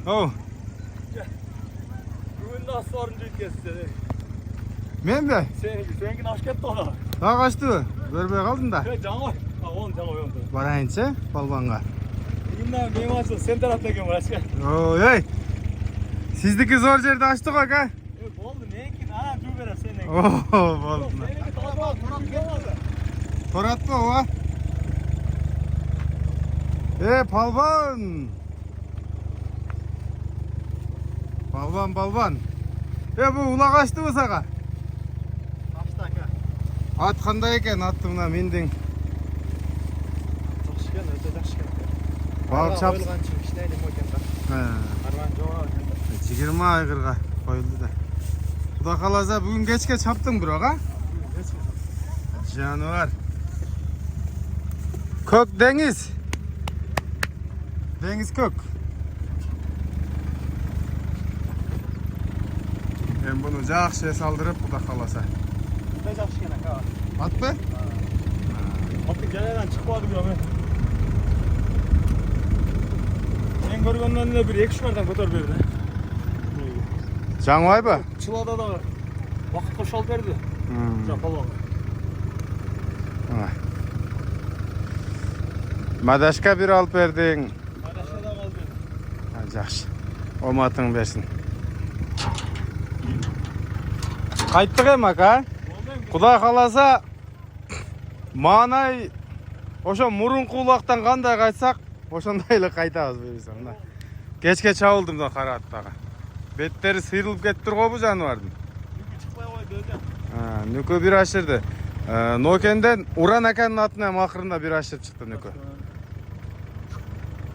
Ow. Bugün nasıl soruncu kessin? Men be? Seninki aşk etti ona. Ha kaçtı. Görmey kaldın da. Canı on. Barayınça balvanga. Bundan benim açın sen taraftaki başka. Oy. Sizdeki zor yerde açtık aga. Oldu ne ki? Ha dur ver seninki. Oldu. Seninki torat gelmedi. Torat mı o? Palvan. Balvan. Bu ula kaçtı mı sana? Kaçtı aka. At qanday ekan attığına mindin. Жақсы екен, өте жақсы екен. Балық шап. Қойылған чимишне нема екен да. Арман жоға. 20 айғырға қойылды да. Құда қаласа бүгін кешке чаптың бірақ а? Жануар. Көк деңіз. Деңіз көк. Мен бұны жақсы салдырып құда қаласа. Өте жақсы екен ака. Ат па? Аттың жаңадан шықпады бірақ мен көргеннен де бір 2-3 мардан көтеріп берді. Жаңбай ба? Чылада да уақытқа шалып берді. Жапалаға. Мадашка bir алып бердің. Мадашка да алып берді. Жақсы. Оматың берсін. Қайттық ем ака? Құда қаласа Манай ошо мурунку улактан кандай кайтсак, ошондой эле кайтабыз буюрсаң да. Кечке чабылдым да карааттага. Беттери сыйрылып кетип тургобу жаныбардын. Нүкү чыкпай койду өзү. Нүкү бир ашырды. Нокенден Уран аканын атынан акырында бир ашырып чыкты нүкү.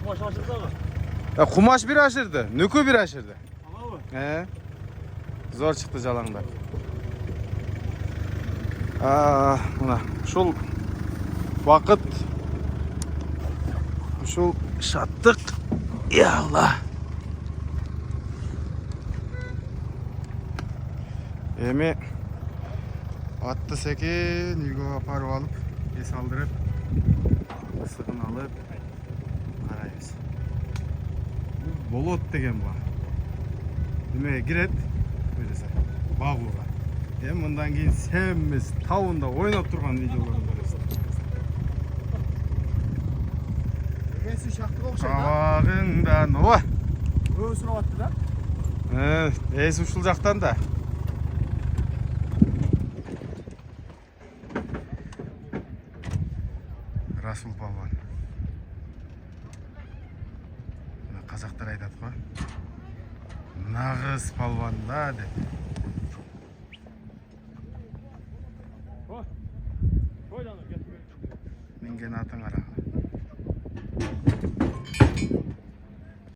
Кумаш ашырдагы. Кумаш бир ашырды, нүкү бир ашырды. Алабы? Зор чыкты жалаңдар. Мына ушул вакыт, ушул шаттык. Я Алла. Эми атты секен үйгө апарып алып, эс алдырып, ысыгын алып карайбыз. Болот деген бар. Немеге кирет? Өзү багууга. Мындан кейін сәміз тауында ойнап тұрған видеоларын көресің. Өсі шақты оқшайды. Қабағыңдан, оа! Өсін ауатты да? Өсі ұшыл жақтан да. Расул Палван. Қазақтар айтады ғой. Нағыз палван да деп. Mingen atın ara.